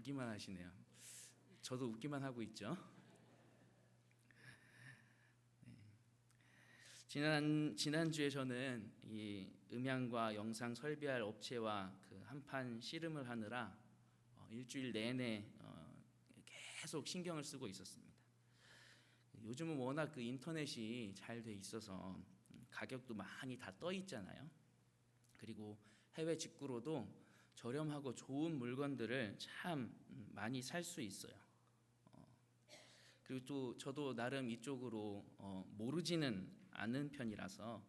웃기만 하시네요. 저도 웃기만 하고 있죠. 지난주에 저는 이 음향과 영상 설비할 업체와 그 한판 씨름을 하느라 일주일 내내 계속 신경을 쓰고 있었습니다. 요즘은 워낙 그 인터넷이 잘 돼 있어서 가격도 많이 다 떠 있잖아요. 그리고 해외 직구로도 저렴하고 좋은 물건들을 참 많이 살 수 있어요. 그리고 또 저도 나름 이쪽으로 모르지는 않은 편이라서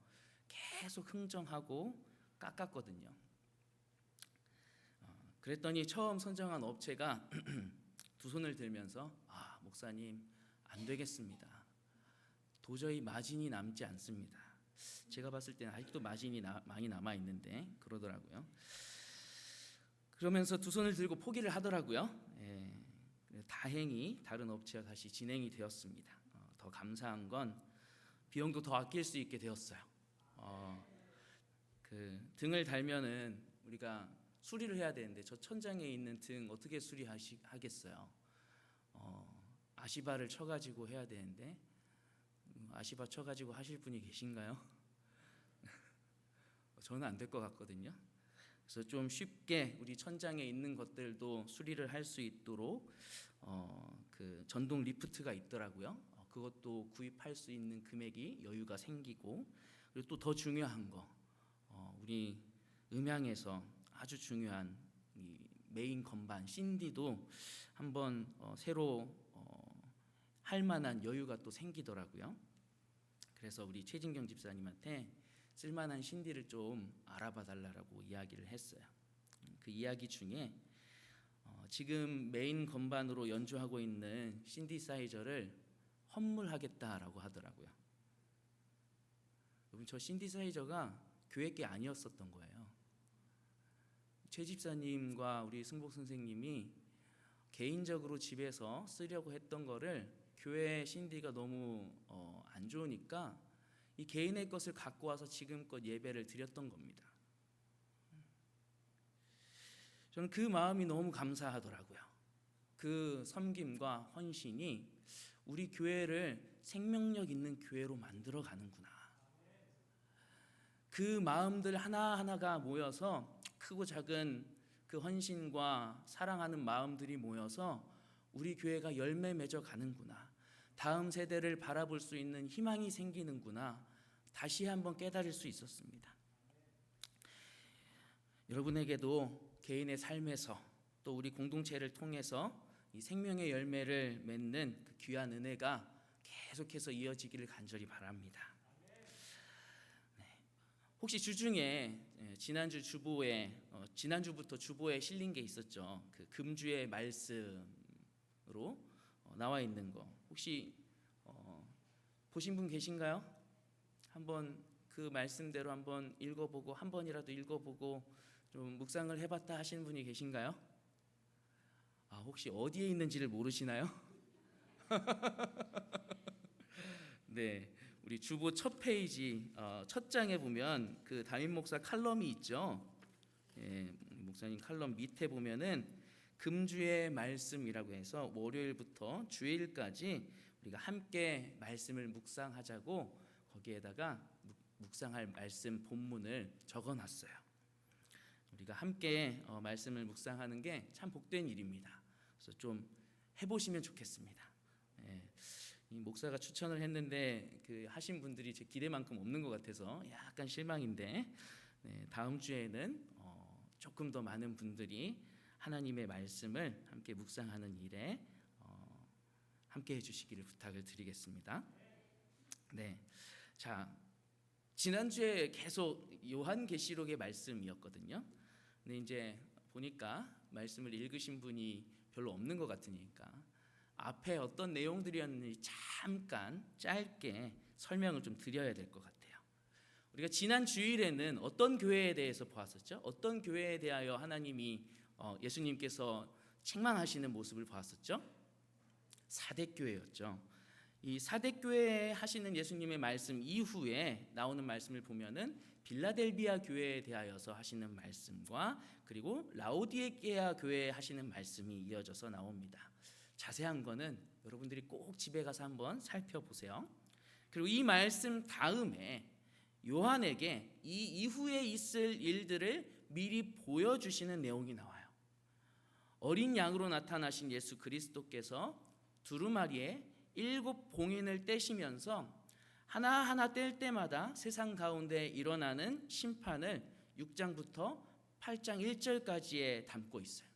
계속 흥정하고 깎았거든요. 그랬더니 처음 선정한 업체가 두 손을 들면서 목사님 안 되겠습니다. 도저히 마진이 남지 않습니다. 제가 봤을 때는 아직도 마진이 많이 남아 있는데 그러더라고요. 그러면서 두 손을 들고 포기를 하더라고요. 다행히 다른 업체와 다시 진행이 되었습니다. 더 감사한 건 비용도 더 아낄 수 있게 되었어요. 그 등을 달면은 우리가 수리를 해야 되는데 저 천장에 있는 등 어떻게 수리하겠어요? 아시바를 쳐가지고 해야 되는데 아시바 쳐가지고 하실 분이 계신가요? 저는 안 될 것 같거든요. 그래서 좀 쉽게 우리 천장에 있는 것들도 수리를 할 수 있도록 그 전동 리프트가 있더라고요. 그것도 구입할 수 있는 금액이 여유가 생기고, 그리고 또 더 중요한 거 우리 음향에서 아주 중요한 이 메인 건반 신디도 한번 새로 할 만한 여유가 또 생기더라고요. 그래서 우리 최진경 집사님한테 쓸만한 신디를 좀 알아봐 달라고 이야기를 했어요. 그 이야기 중에 지금 메인 건반으로 연주하고 있는 신디사이저를 헌물하겠다라고 하더라고요. 여러분, 저 신디사이저가 교회 게 아니었었던 거예요. 최 집사님과 우리 승복 선생님이 개인적으로 집에서 쓰려고 했던 거를 교회 신디가 너무 안 좋으니까 이 개인의 것을 갖고 와서 지금껏 예배를 드렸던 겁니다. 저는 그 마음이 너무 감사하더라고요. 그 섬김과 헌신이 우리 교회를 생명력 있는 교회로 만들어 가는구나. 그 마음들 하나하나가 모여서 크고 작은 그 헌신과 사랑하는 마음들이 모여서 우리 교회가 열매 맺어 가는구나. 다음 세대를 바라볼 수 있는 희망이 생기는구나. 다시 한번 깨달을 수 있었습니다. 여러분에게도 개인의 삶에서 또 우리 공동체를 통해서 이 생명의 열매를 맺는 그 귀한 은혜가 계속해서 이어지기를 간절히 바랍니다. 혹시 주중에 지난주부터 주보에 실린 게 있었죠. 그 금주의 말씀으로 나와 있는 거 혹시 보신 분 계신가요? 한번 그 말씀대로 한번 읽어보고 한 번이라도 읽어보고 좀 묵상을 해봤다 하시는 분이 계신가요? 혹시 어디에 있는지를 모르시나요? 네, 우리 주보 첫 페이지 첫 장에 보면 그 담임 목사 칼럼이 있죠. 목사님 칼럼 밑에 보면은 금주의 말씀이라고 해서 월요일부터 주일까지 우리가 함께 말씀을 묵상하자고 거기에다가 묵상할 말씀 본문을 적어놨어요. 우리가 함께 말씀을 묵상하는 게 참 복된 일입니다. 그래서 좀 해보시면 좋겠습니다. 이 목사가 추천을 했는데 그 하신 분들이 제 기대만큼 없는 것 같아서 약간 실망인데 다음 주에는 조금 더 많은 분들이 하나님의 말씀을 함께 묵상하는 일에 함께 해주시기를 부탁을 드리겠습니다. 네, 자 지난주에 계속 요한계시록의 말씀이었거든요. 근데 이제 보니까 말씀을 읽으신 분이 별로 없는 것 같으니까 앞에 어떤 내용들이었는지 잠깐 짧게 설명을 좀 드려야 될 것 같아요. 우리가 지난 주일에는 어떤 교회에 대해서 보았었죠? 어떤 교회에 대하여 하나님이 예수님께서 책망하시는 모습을 보았었죠? 사대교회였죠. 이 사대교회에 하시는 예수님의 말씀 이후에 나오는 말씀을 보면은 빌라델비아 교회에 대하여서 하시는 말씀과 그리고 라오디게아 교회에 하시는 말씀이 이어져서 나옵니다. 자세한 거는 여러분들이 꼭 집에 가서 한번 살펴보세요. 그리고 이 말씀 다음에 요한에게 이 이후에 있을 일들을 미리 보여주시는 내용이 나와요. 어린 양으로 나타나신 예수 그리스도께서 두루마리에 7 봉인을 떼시면서 하나하나 뗄 때마다 세상 가운데 일어나는 심판을 6장부터 8장 1절까지에 담고 있어요.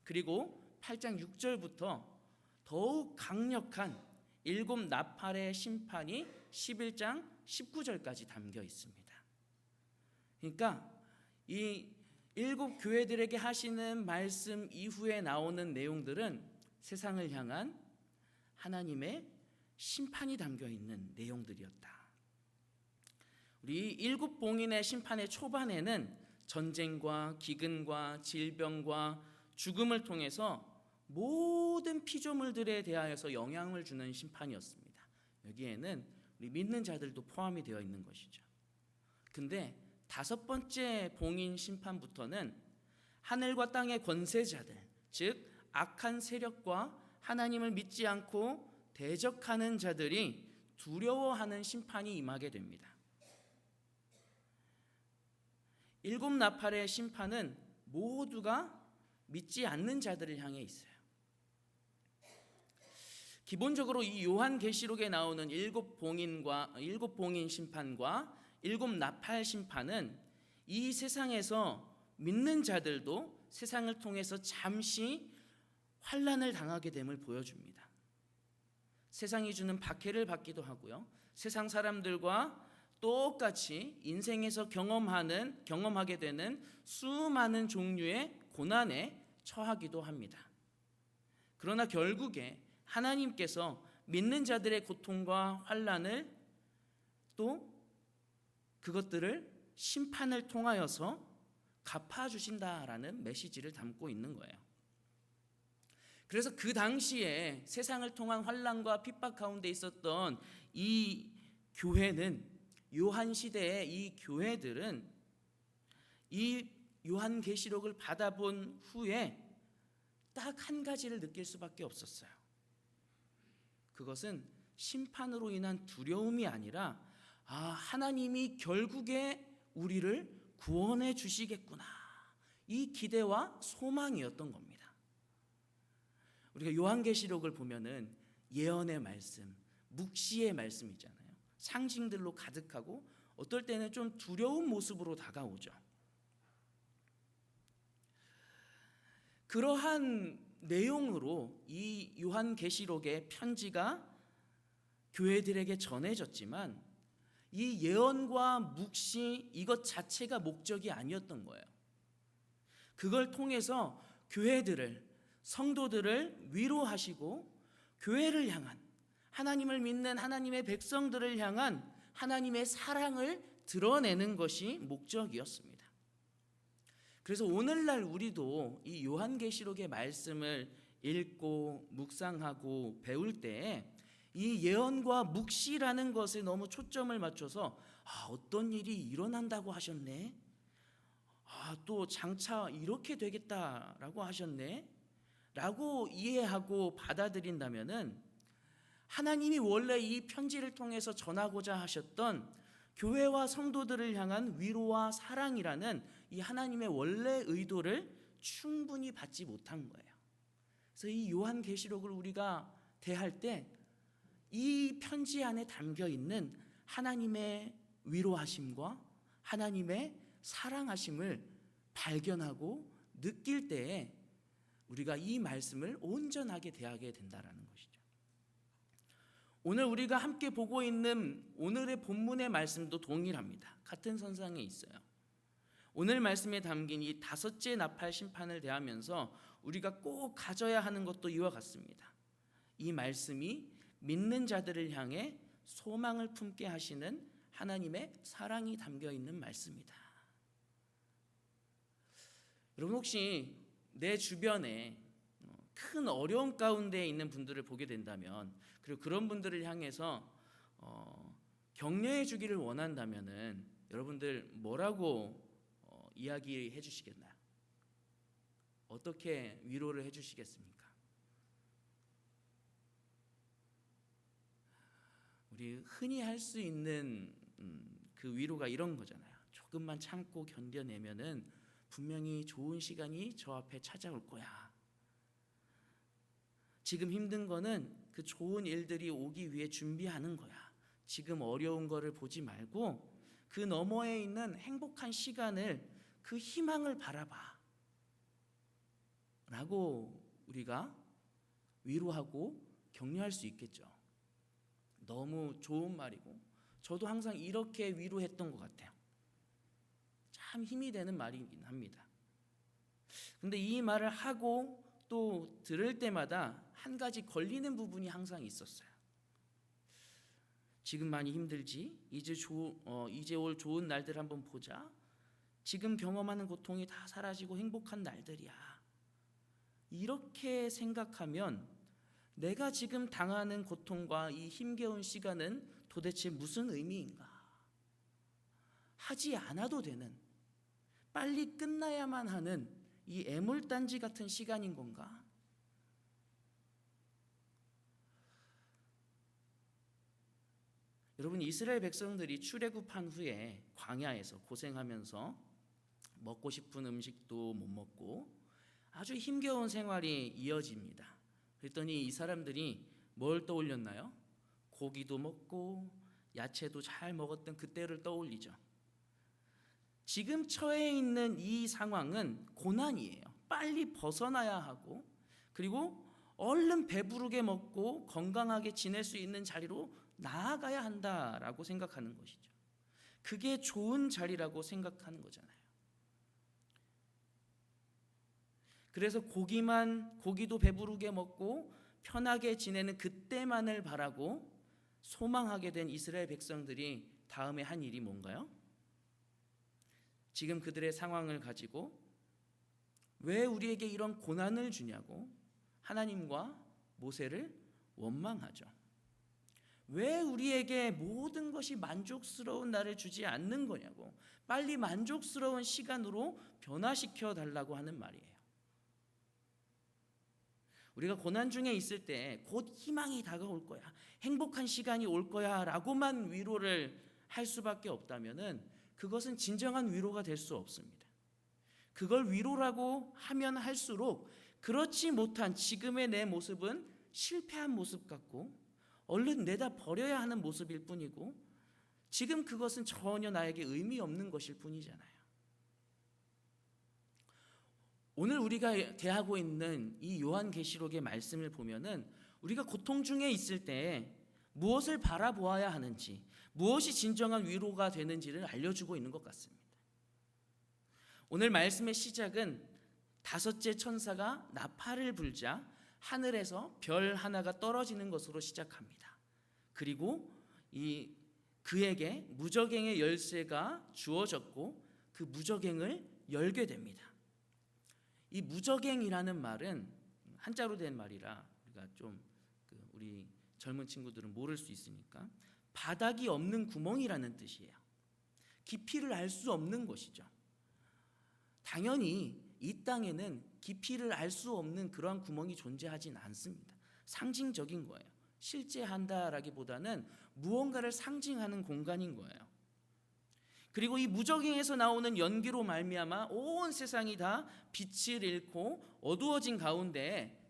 그리고 8장 6절부터 더욱 강력한 7 나팔의 심판이 11장 19절까지 담겨 있습니다. 그러니까 이 7 교회들에게 하시는 말씀 이후에 나오는 내용들은 세상을 향한 하나님의 심판이 담겨 있는 내용들이었다. 우리 7 봉인의 심판의 초반에는 전쟁과 기근과 질병과 죽음을 통해서 모든 피조물들에 대하여서 영향을 주는 심판이었습니다. 여기에는 우리 믿는 자들도 포함이 되어 있는 것이죠. 근데 5번째 봉인 심판부터는 하늘과 땅의 권세자들, 즉 악한 세력과 하나님을 믿지 않고 대적하는 자들이 두려워하는 심판이 임하게 됩니다. 7 나팔의 심판은 모두가 믿지 않는 자들을 향해 있어요. 기본적으로 이 요한계시록에 나오는 7 봉인 심판과 7 나팔 심판은 이 세상에서 믿는 자들도 세상을 통해서 잠시 환난을 당하게 됨을 보여줍니다. 세상이 주는 박해를 받기도 하고요. 세상 사람들과 똑같이 인생에서 경험하게 되는 수많은 종류의 고난에 처하기도 합니다. 그러나 결국에 하나님께서 믿는 자들의 고통과 환난을 또 그것들을 심판을 통하여서 갚아주신다라는 메시지를 담고 있는 거예요. 그래서 그 당시에 세상을 통한 환난과 핍박 가운데 있었던 이 교회는, 요한 시대의 이 교회들은 이 요한계시록을 받아본 후에 딱 한 가지를 느낄 수밖에 없었어요. 그것은 심판으로 인한 두려움이 아니라 하나님이 결국에 우리를 구원해 주시겠구나, 이 기대와 소망이었던 겁니다. 우리가 요한계시록을 보면은 예언의 말씀, 묵시의 말씀이잖아요. 상징들로 가득하고 어떨 때는 좀 두려운 모습으로 다가오죠. 그러한 내용으로 이 요한계시록의 편지가 교회들에게 전해졌지만 이 예언과 묵시 이것 자체가 목적이 아니었던 거예요. 그걸 통해서 교회들을, 성도들을 위로하시고 교회를 향한, 하나님을 믿는 하나님의 백성들을 향한 하나님의 사랑을 드러내는 것이 목적이었습니다. 그래서 오늘날 우리도 이 요한계시록의 말씀을 읽고 묵상하고 배울 때 이 예언과 묵시라는 것에 너무 초점을 맞춰서 어떤 일이 일어난다고 하셨네, 또 장차 이렇게 되겠다라고 하셨네 라고 이해하고 받아들인다면은 하나님이 원래 이 편지를 통해서 전하고자 하셨던 교회와 성도들을 향한 위로와 사랑이라는 이 하나님의 원래 의도를 충분히 받지 못한 거예요. 그래서 이 요한계시록을 우리가 대할 때 이 편지 안에 담겨 있는 하나님의 위로하심과 하나님의 사랑하심을 발견하고 느낄 때에 우리가 이 말씀을 온전하게 대하게 된다라는 것이죠. 오늘 우리가 함께 보고 있는 오늘의 본문의 말씀도 동일합니다. 같은 선상에 있어요. 오늘 말씀에 담긴 이 5째 나팔 심판을 대하면서 우리가 꼭 가져야 하는 것도 이와 같습니다. 이 말씀이 믿는 자들을 향해 소망을 품게 하시는 하나님의 사랑이 담겨 있는 말씀이다. 여러분, 혹시 내 주변에 큰 어려움 가운데 있는 분들을 보게 된다면, 그리고 그런 분들을 향해서 격려해 주기를 원한다면은 여러분들 뭐라고 이야기해 주시겠나요? 어떻게 위로를 해 주시겠습니까? 우리 흔히 할 수 있는 그 위로가 이런 거잖아요. 조금만 참고 견뎌내면은 분명히 좋은 시간이 저 앞에 찾아올 거야. 지금 힘든 거는 그 좋은 일들이 오기 위해 준비하는 거야. 지금 어려운 거를 보지 말고 그 너머에 있는 행복한 시간을, 그 희망을 바라봐 라고 우리가 위로하고 격려할 수 있겠죠. 너무 좋은 말이고 저도 항상 이렇게 위로했던 것 같아요. 참 힘이 되는 말이긴 합니다. 근데 이 말을 하고 또 들을 때마다 한 가지 걸리는 부분이 항상 있었어요. 지금 많이 힘들지? 이제 올 좋은 날들 한번 보자. 지금 경험하는 고통이 다 사라지고 행복한 날들이야. 이렇게 생각하면 내가 지금 당하는 고통과 이 힘겨운 시간은 도대체 무슨 의미인가? 하지 않아도 되는, 빨리 끝나야만 하는 이 애물단지 같은 시간인 건가? 여러분, 이스라엘 백성들이 출애굽한 후에 광야에서 고생하면서 먹고 싶은 음식도 못 먹고 아주 힘겨운 생활이 이어집니다. 그랬더니 이 사람들이 뭘 떠올렸나요? 고기도 먹고 야채도 잘 먹었던 그때를 떠올리죠. 지금 처해 있는 이 상황은 고난이에요. 빨리 벗어나야 하고, 그리고 얼른 배부르게 먹고 건강하게 지낼 수 있는 자리로 나아가야 한다라고 생각하는 것이죠. 그게 좋은 자리라고 생각하는 거잖아요. 그래서 고기도 배부르게 먹고 편하게 지내는 그때만을 바라고 소망하게 된 이스라엘 백성들이 다음에 한 일이 뭔가요? 지금 그들의 상황을 가지고 왜 우리에게 이런 고난을 주냐고 하나님과 모세를 원망하죠. 왜 우리에게 모든 것이 만족스러운 날을 주지 않는 거냐고, 빨리 만족스러운 시간으로 변화시켜 달라고 하는 말이에요. 우리가 고난 중에 있을 때 곧 희망이 다가올 거야, 행복한 시간이 올 거야 라고만 위로를 할 수밖에 없다면은 그것은 진정한 위로가 될 수 없습니다. 그걸 위로라고 하면 할수록 그렇지 못한 지금의 내 모습은 실패한 모습 같고 얼른 내다 버려야 하는 모습일 뿐이고, 지금 그것은 전혀 나에게 의미 없는 것일 뿐이잖아요. 오늘 우리가 대하고 있는 이 요한계시록의 말씀을 보면은 우리가 고통 중에 있을 때 무엇을 바라보아야 하는지, 무엇이 진정한 위로가 되는지를 알려주고 있는 것 같습니다. 오늘 말씀의 시작은 다섯째 천사가 나팔을 불자 하늘에서 별 하나가 떨어지는 것으로 시작합니다. 그리고 그에게 무저갱의 열쇠가 주어졌고 그 무저갱을 열게 됩니다. 이 무저갱이라는 말은 한자로 된 말이라 우리가 좀 우리 젊은 친구들은 모를 수 있으니까 바닥이 없는 구멍이라는 뜻이에요. 깊이를 알 수 없는 것이죠. 당연히 이 땅에는 깊이를 알 수 없는 그러한 구멍이 존재하진 않습니다. 상징적인 거예요. 실제 한다라기보다는 무언가를 상징하는 공간인 거예요. 그리고 이 무저갱에서 나오는 연기로 말미암아 온 세상이 다 빛을 잃고 어두워진 가운데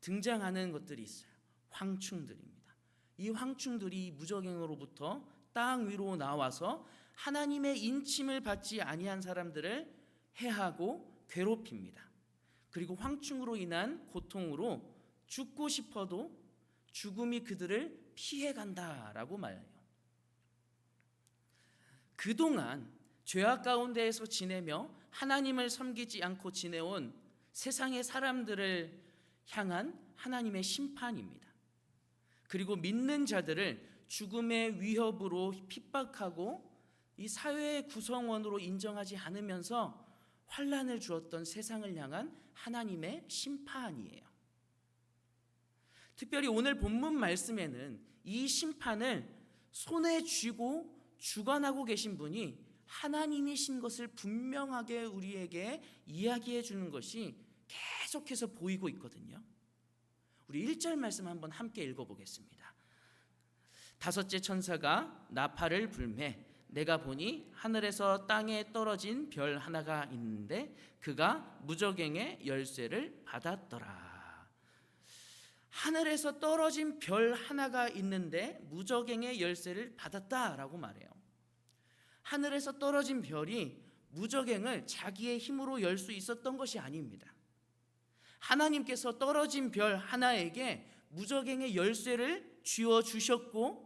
등장하는 것들이 있어요. 황충들입니다. 이 황충들이 무저갱으로부터 땅 위로 나와서 하나님의 인침을 받지 아니한 사람들을 해하고 괴롭힙니다. 그리고 황충으로 인한 고통으로 죽고 싶어도 죽음이 그들을 피해간다라고 말해요. 그동안 죄악 가운데에서 지내며 하나님을 섬기지 않고 지내온 세상의 사람들을 향한 하나님의 심판입니다. 그리고 믿는 자들을 죽음의 위협으로 핍박하고 이 사회의 구성원으로 인정하지 않으면서 환난을 주었던 세상을 향한 하나님의 심판이에요. 특별히 오늘 본문 말씀에는 이 심판을 손에 쥐고 주관하고 계신 분이 하나님이신 것을 분명하게 우리에게 이야기해 주는 것이 계속해서 보이고 있거든요. 우리 1절 말씀 한번 함께 읽어보겠습니다. 다섯째 천사가 나팔을 불매 내가 보니 하늘에서 땅에 떨어진 별 하나가 있는데 그가 무저갱의 열쇠를 받았더라. 하늘에서 떨어진 별 하나가 있는데 무저갱의 열쇠를 받았다라고 말해요. 하늘에서 떨어진 별이 무저갱을 자기의 힘으로 열 수 있었던 것이 아닙니다. 하나님께서 떨어진 별 하나에게 무저갱의 열쇠를 쥐어 주셨고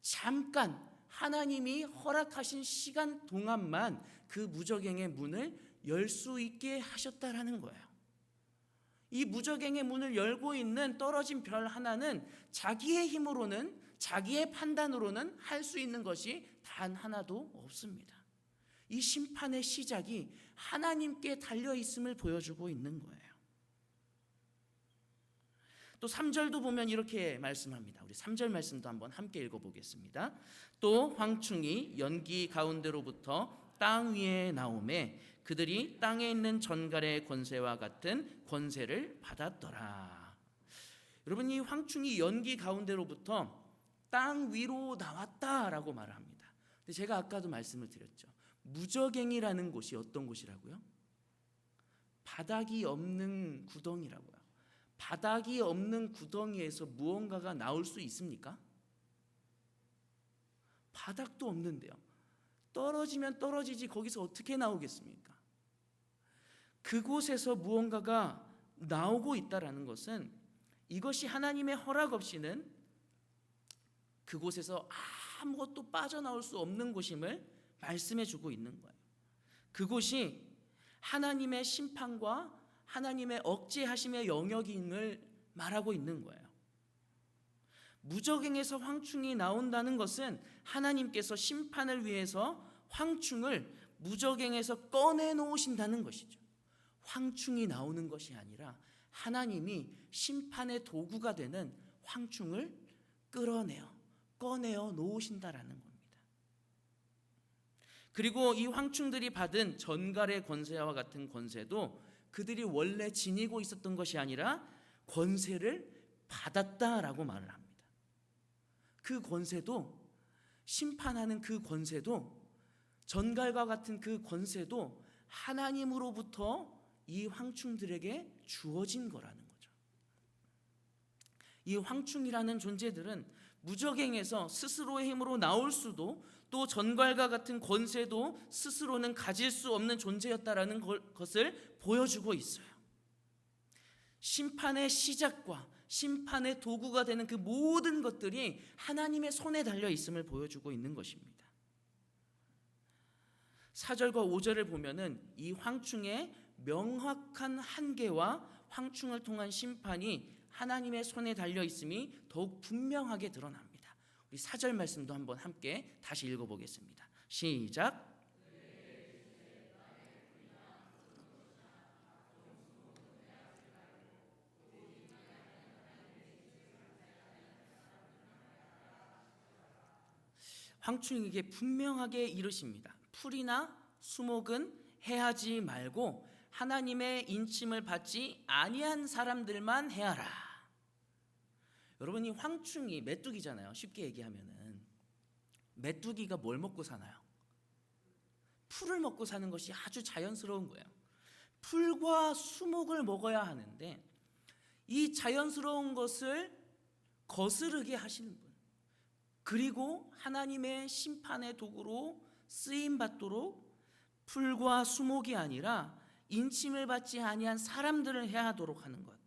잠깐 하나님이 허락하신 시간 동안만 그 무저갱의 문을 열 수 있게 하셨다라는 거예요. 이 무저갱의 문을 열고 있는 떨어진 별 하나는 자기의 힘으로는 자기의 판단으로는 할 수 있는 것이 단 하나도 없습니다. 이 심판의 시작이 하나님께 달려 있음을 보여주고 있는 거예요. 또 3절도 보면 이렇게 말씀합니다. 우리 3절 말씀도 한번 함께 읽어보겠습니다. 또 황충이 연기 가운데로부터 땅 위에 나오매 그들이 땅에 있는 전갈의 권세와 같은 권세를 받았더라. 여러분, 이 황충이 연기 가운데로부터 땅 위로 나왔다라고 말을 합니다. 근데 제가 아까도 말씀을 드렸죠. 무저갱이라는 곳이 어떤 곳이라고요? 바닥이 없는 구덩이라고요. 바닥이 없는 구덩이에서 무언가가 나올 수 있습니까? 바닥도 없는데요. 떨어지면 떨어지지 거기서 어떻게 나오겠습니까? 그곳에서 무언가가 나오고 있다라는 것은 이것이 하나님의 허락 없이는 그곳에서 아무것도 빠져나올 수 없는 곳임을 말씀해 주고 있는 거예요. 그곳이 하나님의 심판과 하나님의 억제하심의 영역임을 말하고 있는 거예요. 무저갱에서 황충이 나온다는 것은 하나님께서 심판을 위해서 황충을 무저갱에서 꺼내 놓으신다는 것이죠. 황충이 나오는 것이 아니라 하나님이 심판의 도구가 되는 황충을 꺼내어 놓으신다라는 겁니다. 그리고 이 황충들이 받은 전갈의 권세와 같은 권세도 그들이 원래 지니고 있었던 것이 아니라 권세를 받았다라고 말을 합니다. 그 권세도, 심판하는 그 권세도, 전갈과 같은 그 권세도 하나님으로부터 이 황충들에게 주어진 거라는 거죠. 이 황충이라는 존재들은 무저갱에서 스스로의 힘으로 나올 수도, 또 전갈과 같은 권세도 스스로는 가질 수 없는 존재였다라는 것을 보여주고 있어요. 심판의 시작과 심판의 도구가 되는 그 모든 것들이 하나님의 손에 달려 있음을 보여주고 있는 것입니다. 4절과 5절을 보면은 이 황충의 명확한 한계와 황충을 통한 심판이 하나님의 손에 달려 있음이 더욱 분명하게 드러납니다. 우리 4절 말씀도 한번 함께 다시 읽어보겠습니다. 시작. 황충에게 분명하게 이르십니다. 풀이나 수목은 해하지 말고 하나님의 인침을 받지 아니한 사람들만 해하라. 여러분, 이 황충이 메뚜기잖아요. 쉽게 얘기하면은 메뚜기가 뭘 먹고 사나요? 풀을 먹고 사는 것이 아주 자연스러운 거예요. 풀과 수목을 먹어야 하는데 이 자연스러운 것을 거스르게 하시는 분, 그리고 하나님의 심판의 도구로 쓰임 받도록 풀과 수목이 아니라 인침을 받지 아니한 사람들을 해하도록 하는 것,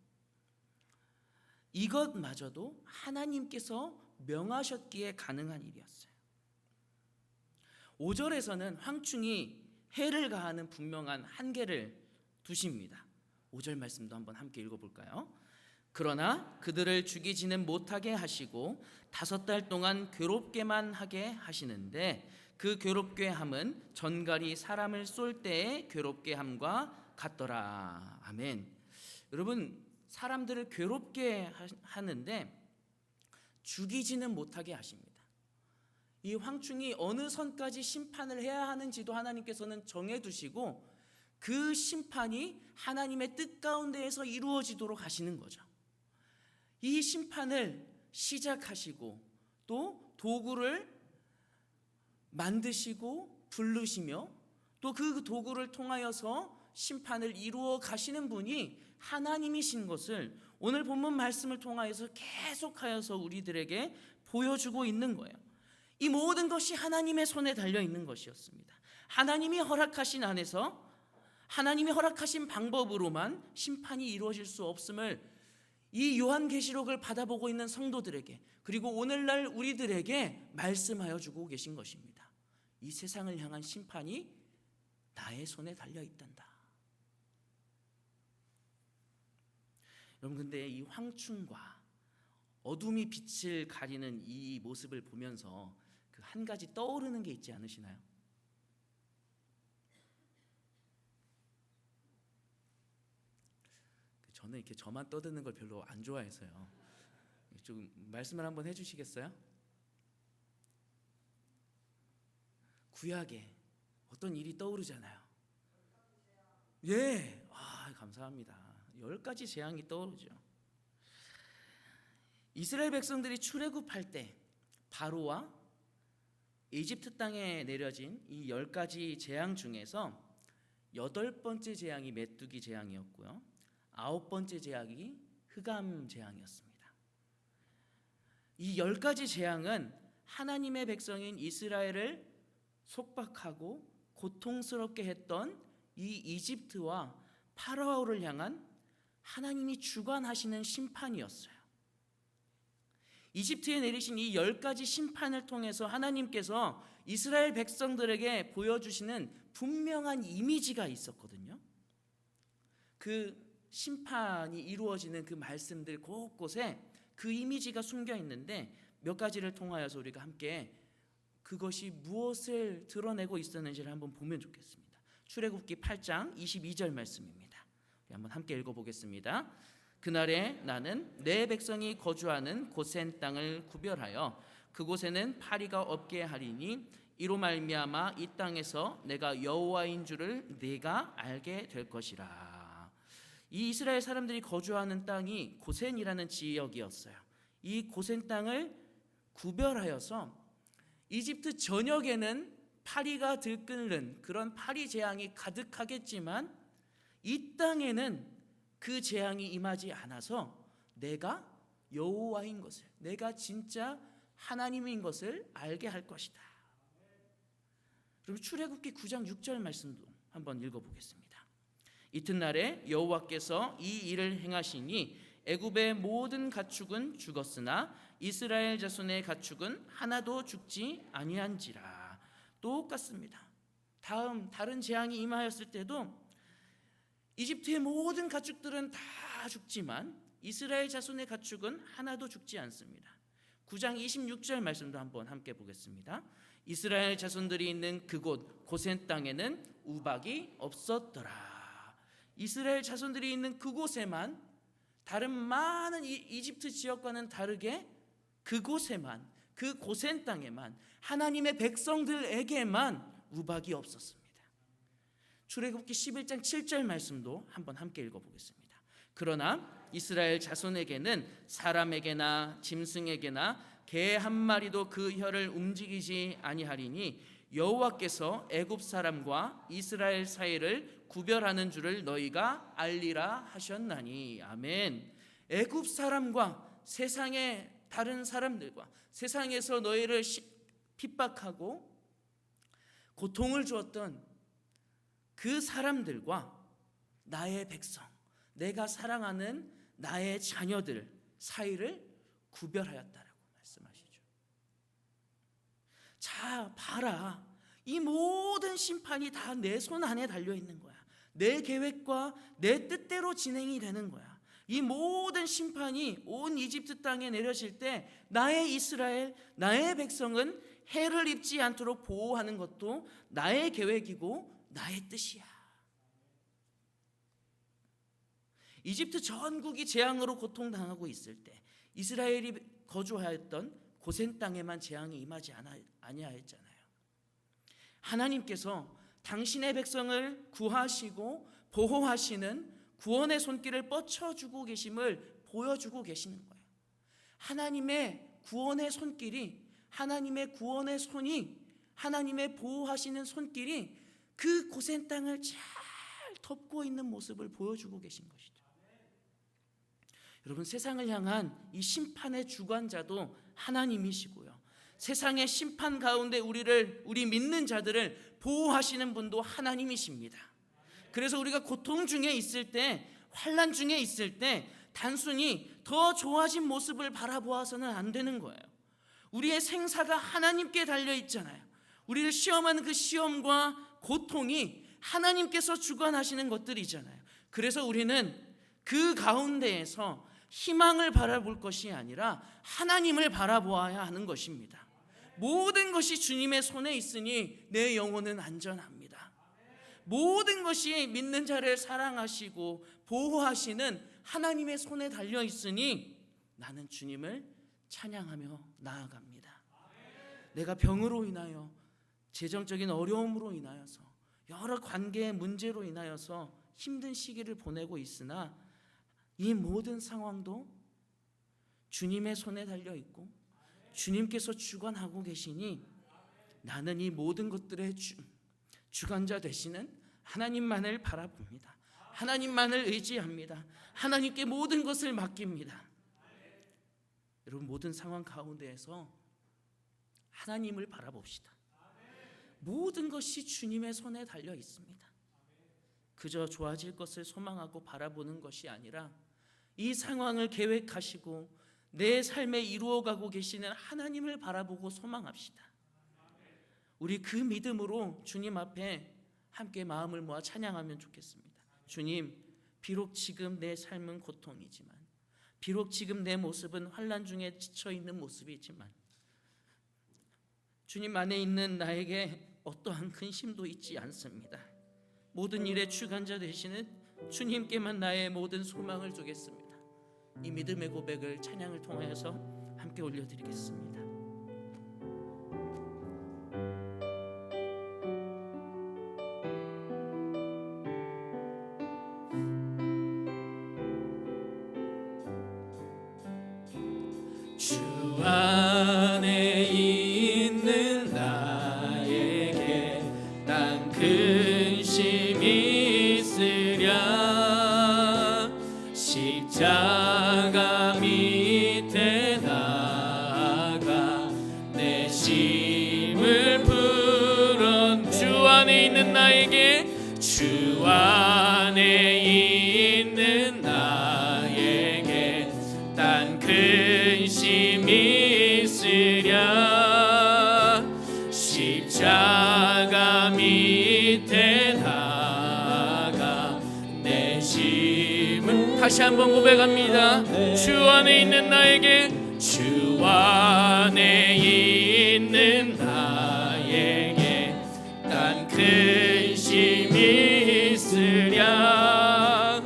이것마저도 하나님께서 명하셨기에 가능한 일이었어요. 5절에서는 황충이 해를 가하는 분명한 한계를 두십니다. 5절 말씀도 한번 함께 읽어볼까요? 그러나 그들을 죽이지는 못하게 하시고 5달 동안 괴롭게만 하게 하시는데 그 괴롭게 함은 전갈이 사람을 쏠 때의 괴롭게 함과 같더라. 아멘. 여러분, 사람들을 괴롭게 하는데 죽이지는 못하게 하십니다. 이 황충이 어느 선까지 심판을 해야 하는지도 하나님께서는 정해두시고 그 심판이 하나님의 뜻 가운데에서 이루어지도록 하시는 거죠. 이 심판을 시작하시고 또 도구를 만드시고 부르시며 또 그 도구를 통하여서 심판을 이루어 가시는 분이 하나님이신 것을 오늘 본문 말씀을 통하여서 계속하여서 우리들에게 보여주고 있는 거예요. 이 모든 것이 하나님의 손에 달려 있는 것이었습니다. 하나님이 허락하신 안에서 하나님이 허락하신 방법으로만 심판이 이루어질 수 없음을 이 요한계시록을 받아보고 있는 성도들에게 그리고 오늘날 우리들에게 말씀하여 주고 계신 것입니다. 이 세상을 향한 심판이 나의 손에 달려 있단다. 여러분, 근데 이 황충과 어둠이 빛을 가리는 이 모습을 보면서 그 한 가지 떠오르는 게 있지 않으시나요? 저는 이렇게 저만 떠드는 걸 별로 안 좋아해서요. 좀 말씀을 한번 해주시겠어요? 구약에 어떤 일이 떠오르잖아요. 예, 감사합니다. 10가지 재앙이 떠오르죠. 이스라엘 백성들이 출애굽할 때 바로와 이집트 땅에 내려진 이 10가지 재앙 중에서 8번째 재앙이 메뚜기 재앙이었고요. 9번째 재앙이 흑암 재앙이었습니다. 이 10가지 재앙은 하나님의 백성인 이스라엘을 속박하고 고통스럽게 했던 이 이집트와 파라오를 향한 하나님이 주관하시는 심판이었어요. 이집트에 내리신 이 10가지 심판을 통해서 하나님께서 이스라엘 백성들에게 보여주시는 분명한 이미지가 있었거든요. 그 심판이 이루어지는 그 말씀들 곳곳에 그 이미지가 숨겨 있는데 몇 가지를 통하여서 우리가 함께 그것이 무엇을 드러내고 있었는지를 한번 보면 좋겠습니다. 출애굽기 8장 22절 말씀입니다. 우리 한번 함께 읽어보겠습니다. 그날에 나는 내 백성이 거주하는 고센 땅을 구별하여 그곳에는 파리가 없게 하리니 이로 말미암아 이 땅에서 내가 여호와인 줄을 네가 알게 될 것이라. 이 이스라엘 사람들이 거주하는 땅이 고센이라는 지역이었어요. 이 고센 땅을 구별하여서 이집트 전역에는 파리가 들끓는 그런 파리 재앙이 가득하겠지만 이 땅에는 그 재앙이 임하지 않아서 내가 여호와인 것을, 내가 진짜 하나님인 것을 알게 할 것이다. 그럼 출애굽기 9장 6절 말씀도 한번 읽어보겠습니다. 이튿날에 여호와께서 이 일을 행하시니 애굽의 모든 가축은 죽었으나 이스라엘 자손의 가축은 하나도 죽지 아니한지라. 똑같습니다. 다른 재앙이 임하였을 때도 이집트의 모든 가축들은 다 죽지만 이스라엘 자손의 가축은 하나도 죽지 않습니다. 9장 26절 말씀도 한번 함께 보겠습니다. 이스라엘 자손들이 있는 그곳 고센 땅에는 우박이 없었더라. 이스라엘 자손들이 있는 그곳에만, 다른 많은 이집트 지역과는 다르게 그곳에만, 그 고센 땅에만, 하나님의 백성들에게만 우박이 없었습니다. 출애굽기 11장 7절 말씀도 한번 함께 읽어보겠습니다. 그러나 이스라엘 자손에게는 사람에게나 짐승에게나 개 한 마리도 그 혀를 움직이지 아니하리니 여호와께서 애굽 사람과 이스라엘 사이를 구별하는 줄을 너희가 알리라 하셨나니. 아멘. 애굽 사람과 세상의 다른 사람들과 세상에서 너희를 핍박하고 고통을 주었던 그 사람들과 나의 백성, 내가 사랑하는 나의 자녀들 사이를 구별하였다라고 말씀하시죠. 자, 봐라. 이 모든 심판이 다 내 손 안에 달려 있는 거야. 내 계획과 내 뜻대로 진행이 되는 거야. 이 모든 심판이 온 이집트 땅에 내려질 때 나의 이스라엘, 나의 백성은 해를 입지 않도록 보호하는 것도 나의 계획이고 나의 뜻이야. 이집트 전국이 재앙으로 고통당하고 있을 때 이스라엘이 거주하였던 고센 땅에만 재앙이 임하지 아니하였잖아요. 하나님께서 당신의 백성을 구하시고 보호하시는 구원의 손길을 뻗쳐주고 계심을 보여주고 계시는 거예요. 하나님의 구원의 손길이, 하나님의 구원의 손이, 하나님의 보호하시는 손길이 그 고센 땅을 잘 덮고 있는 모습을 보여주고 계신 것이죠. 여러분, 세상을 향한 이 심판의 주관자도 하나님이시고요, 세상의 심판 가운데 우리 믿는 자들을 보호하시는 분도 하나님이십니다. 그래서 우리가 고통 중에 있을 때, 환난 중에 있을 때 단순히 더 좋아진 모습을 바라보아서는 안 되는 거예요. 우리의 생사가 하나님께 달려 있잖아요. 우리를 시험하는 그 시험과 고통이 하나님께서 주관하시는 것들이잖아요. 그래서 우리는 그 가운데에서 희망을 바라볼 것이 아니라 하나님을 바라보아야 하는 것입니다. 모든 것이 주님의 손에 있으니 내 영혼은 안전합니다. 모든 것이 믿는 자를 사랑하시고 보호하시는 하나님의 손에 달려 있으니 나는 주님을 찬양하며 나아갑니다. 내가 병으로 인하여, 재정적인 어려움으로 인하여서, 여러 관계의 문제로 인하여서 힘든 시기를 보내고 있으나 이 모든 상황도 주님의 손에 달려 있고 주님께서 주관하고 계시니 나는 이 모든 것들의 주관자 되시는 하나님만을 바라봅니다. 하나님만을 의지합니다. 하나님께 모든 것을 맡깁니다. 여러분, 모든 상황 가운데에서 하나님을 바라봅시다. 모든 것이 주님의 손에 달려 있습니다. 그저 좋아질 것을 소망하고 바라보는 것이 아니라 이 상황을 계획하시고 내 삶에 이루어가고 계시는 하나님을 바라보고 소망합시다. 우리 그 믿음으로 주님 앞에 함께 마음을 모아 찬양하면 좋겠습니다. 주님, 비록 지금 내 삶은 고통이지만, 비록 지금 내 모습은 환난 중에 지쳐있는 모습이지만, 주님 안에 있는 나에게 어떠한 근심도 있지 않습니다. 모든 일의 주관자 되시는 주님께만 나의 모든 소망을 두겠습니다. 이 믿음의 고백을 찬양을 통하여서 함께 올려드리겠습니다. 주 안에 있는 나에게 난 근심이 있으랴. 십자가 밑에 나아가 내 심을 풀어. 주 안에 있는 나에게, 주 안에 있는 나에게 난 근심이 있으랴. 십자가 밑에 나아가 내 짐을. 다시 한번 고백합니다. 주 안에 있는 나에게, 주 안에 있는 나에게 난 근심이 있으랴.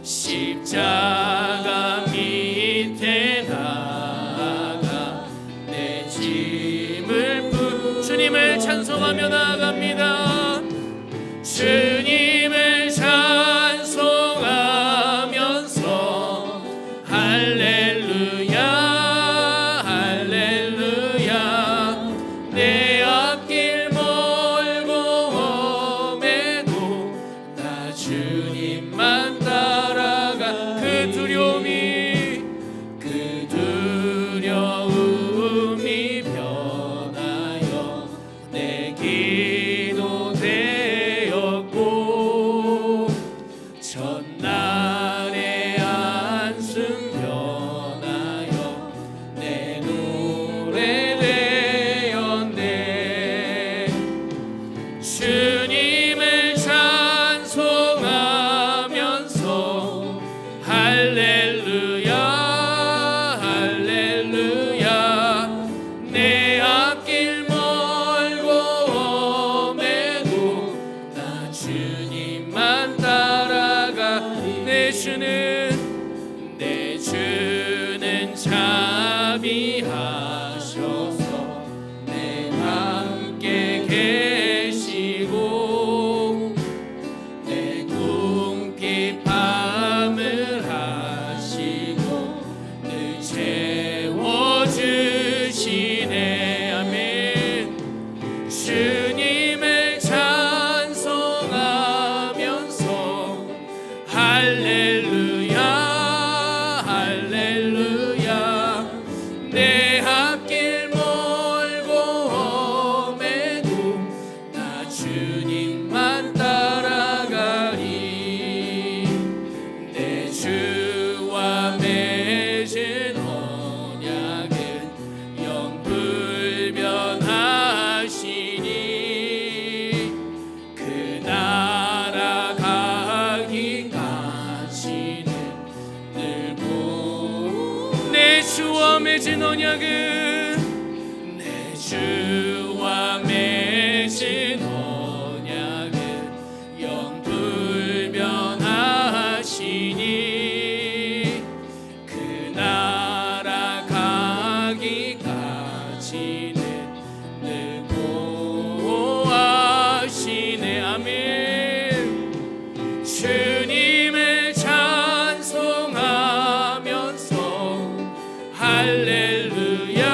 십자가 밑에 나아가 내 짐을 주님을 찬송하며 나아갑니다. 주님을 찬송하면서 할렐루야 할렐루야. 내 앞길 멀고 험해도 나 주님만 따라가. 그 두려움이 변하여 내 기도 되었고, 첫날의 안승 변하여 내 노래 되었네. 주님을 찬송하면서 할렐루야 할렐루야. 내 앞길 멀고 험해도 나 주님만 따라가. 내 주는 자비하시 주와 맺은 언약은 영불변하시니 그 나라 가기까지는 늘고 내 주와 맺은 언약은 내 주와 맺은 언약은 영불변하시니 그 나라 가기까지는 늘고 하시네. 아멘. 주님을 찬송하면서 할렐루야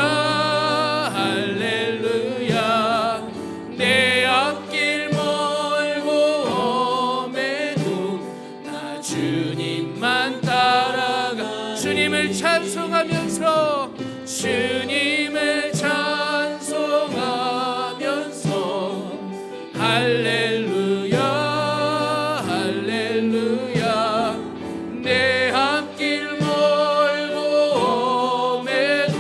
할렐루야 내 앞길 멀고 험해도 나 주님만 따라가 주님을 찬송하면서 주님을 찬송하면서 할렐루야 할렐루야 내 앞길 멀고 험해도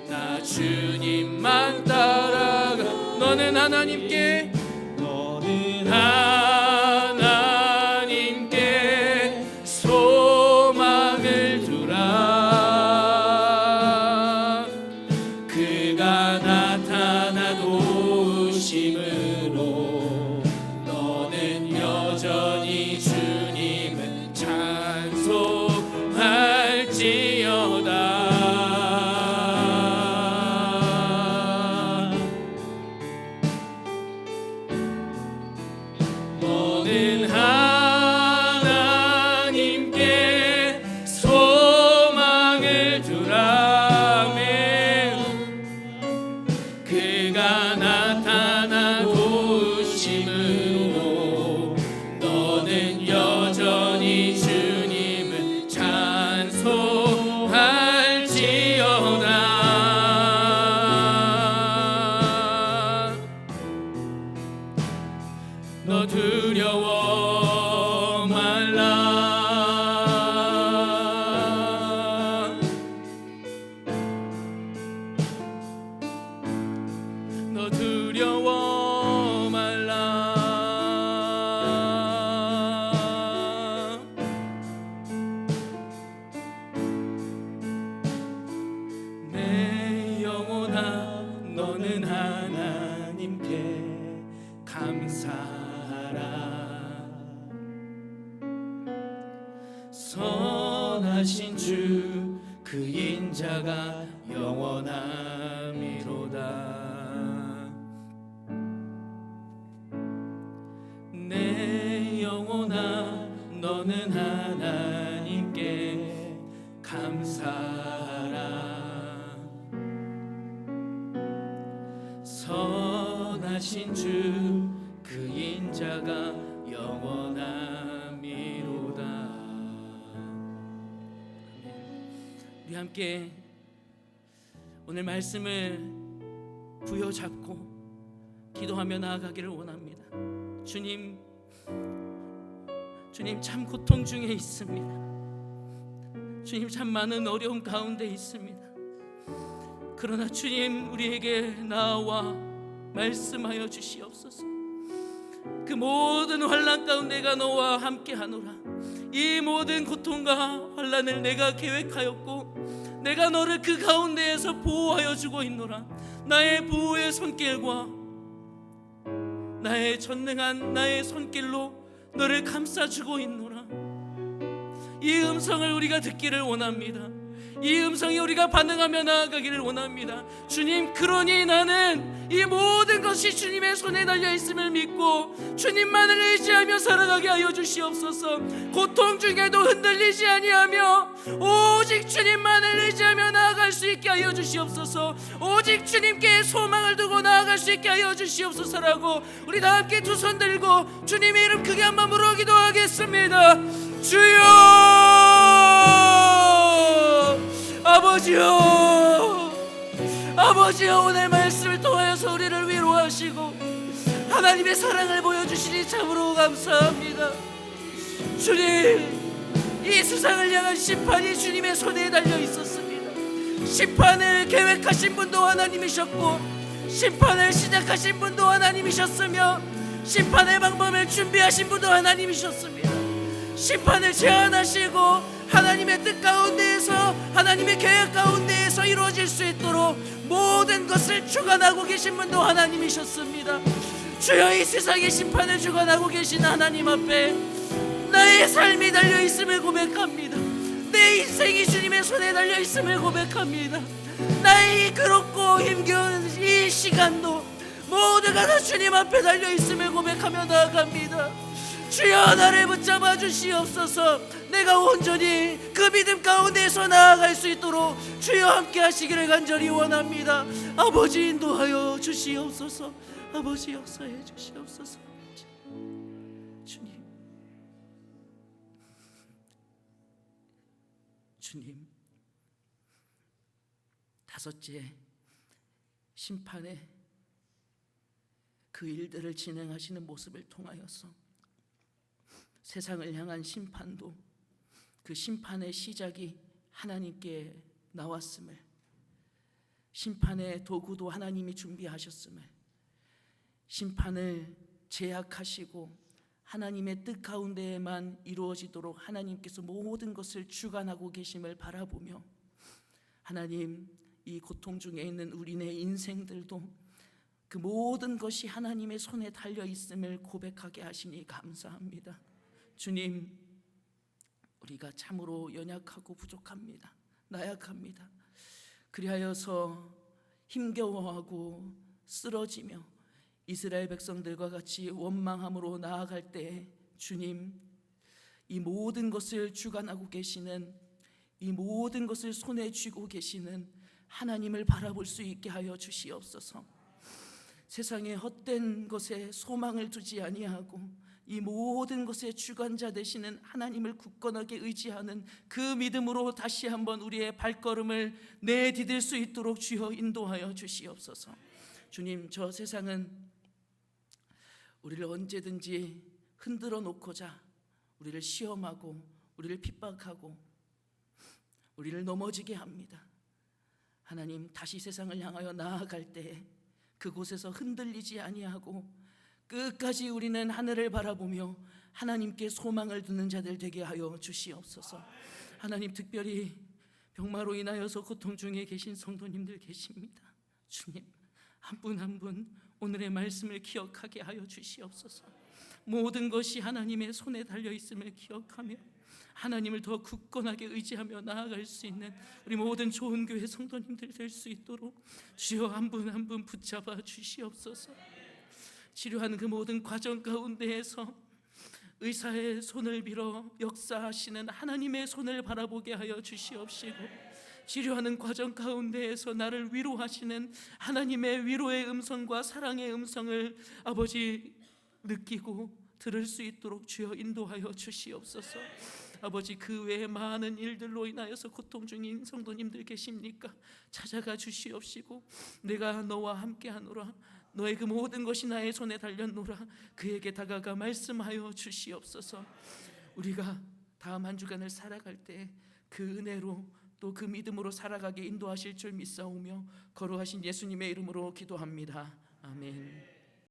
나 주님만 따라가 너는 하나님께 하나님께 소망을 두라. 그가 나타나 도심으로 너는 여전히 주님을 찬송할지어다. 너는 하나님께 소망을 두라매 그가 나타나 도심으로 너는 여전히 주님을 찬송할지어다. 너 두려워 말라. 너 두려워 말라. 내 영혼아 너는 하나님께 감사하라. 선하신 주 그 인자가 영원함이로다. 내 영혼아 너는 하나님께 감사하라. 선하신 주 그 인자가 영원함이로다. 우리 함께 오늘 말씀을 부여잡고 기도하며 나아가기를 원합니다. 주님 참 고통 중에 있습니다. 주님 참 많은 어려움 가운데 있습니다. 그러나 주님 우리에게 나와 말씀하여 주시옵소서. 그 모든 환난 가운데 내가 너와 함께 하노라. 이 모든 고통과 환난을 내가 계획하였고 내가 너를 그 가운데에서 보호하여 주고 있노라. 나의 보호의 손길과 나의 전능한 나의 손길로 너를 감싸주고 있노라. 이 음성을 우리가 듣기를 원합니다. 이 음성에 우리가 반응하며 나아가기를 원합니다. 주님, 그러니 나는 이 모든 것이 주님의 손에 달려있음을 믿고 주님만을 의지하며 살아가게 하여 주시옵소서. 고통 중에도 흔들리지 아니하며 오직 주님만을 의지하며 나아갈 수 있게 하여 주시옵소서. 오직 주님께 소망을 두고 나아갈 수 있게 하여 주시옵소서라고 우리 다 함께 두 손 들고 주님의 이름 크게 한번 부르어 기도하겠습니다. 주여, 아버지여, 아버지여, 오늘 말씀을 통하여서 우리를 위로하시고 하나님의 사랑을 보여주시니 참으로 감사합니다. 주님, 이 이 세상을 향한 심판이 주님의 손에 달려 있었습니다. 심판을 계획하신 분도 하나님이셨고 심판을 시작하신 분도 하나님이셨으며 심판의 방법을 준비하신 분도 하나님이셨습니다. 심판을 제안하시고 하나님의 뜻 가운데에서 하나님의 계획 가운데에서 이루어질 수 있도록 모든 것을 주관하고 계신 분도 하나님이셨습니다. 주여, 이 세상의 심판을 주관하고 계신 하나님 앞에 나의 삶이 달려있음을 고백합니다. 내 인생이 주님의 손에 달려있음을 고백합니다. 나의 이 그렇고 힘겨운 이 시간도 모두가 다 주님 앞에 달려있음을 고백하며 나아갑니다. 주여, 나를 붙잡아 주시옵소서. 내가 온전히 그 믿음 가운데서 나아갈 수 있도록 주여 함께 하시기를 간절히 원합니다. 아버지, 인도하여 주시옵소서. 아버지, 역사해 주시옵소서. 주님, 다섯째, 심판의 그 일들을 진행하시는 모습을 통하여서 세상을 향한 심판도 그 심판의 시작이 하나님께 나왔음을, 심판의 도구도 하나님이 준비하셨음을, 심판을 제약하시고 하나님의 뜻 가운데에만 이루어지도록 하나님께서 모든 것을 주관하고 계심을 바라보며, 하나님, 이 고통 중에 있는 우리네 인생들도 그 모든 것이 하나님의 손에 달려 있음을 고백하게 하시니 감사합니다. 주님, 우리가 참으로 연약하고 부족합니다. 나약합니다. 그리하여서 힘겨워하고 쓰러지며 이스라엘 백성들과 같이 원망함으로 나아갈 때 주님, 이 모든 것을 주관하고 계시는, 이 모든 것을 손에 쥐고 계시는 하나님을 바라볼 수 있게 하여 주시옵소서. 세상의 헛된 것에 소망을 두지 아니하고 이 모든 것의 주관자 되시는 하나님을 굳건하게 의지하는 그 믿음으로 다시 한번 우리의 발걸음을 내디딜 수 있도록 주여 인도하여 주시옵소서. 주님, 저 세상은 우리를 언제든지 흔들어 놓고자 우리를 시험하고 우리를 핍박하고 우리를 넘어지게 합니다. 하나님, 다시 세상을 향하여 나아갈 때 그곳에서 흔들리지 아니하고 끝까지 우리는 하늘을 바라보며 하나님께 소망을 두는 자들 되게 하여 주시옵소서. 하나님, 특별히 병마로 인하여서 고통 중에 계신 성도님들 계십니다. 주님, 한 분 한 분 오늘의 말씀을 기억하게 하여 주시옵소서. 모든 것이 하나님의 손에 달려 있음을 기억하며 하나님을 더 굳건하게 의지하며 나아갈 수 있는 우리 모든 좋은 교회 성도님들 될 수 있도록 주여 한 분 한 분 붙잡아 주시옵소서. 치료하는 그 모든 과정 가운데에서 의사의 손을 빌어 역사하시는 하나님의 손을 바라보게 하여 주시옵시고, 치료하는 과정 가운데에서 나를 위로하시는 하나님의 위로의 음성과 사랑의 음성을 아버지 느끼고 들을 수 있도록 주여 인도하여 주시옵소서. 아버지, 그 외에 많은 일들로 인하여서 고통 중인 성도님들 계십니까? 찾아가 주시옵시고, 내가 너와 함께하노라, 너의 그 모든 것이 나의 손에 달렸노라, 그에게 다가가 말씀하여 주시옵소서. 우리가 다음 한 주간을 살아갈 때 그 은혜로 또 그 믿음으로 살아가게 인도하실 줄 믿사오며 거룩하신 예수님의 이름으로 기도합니다. 아멘.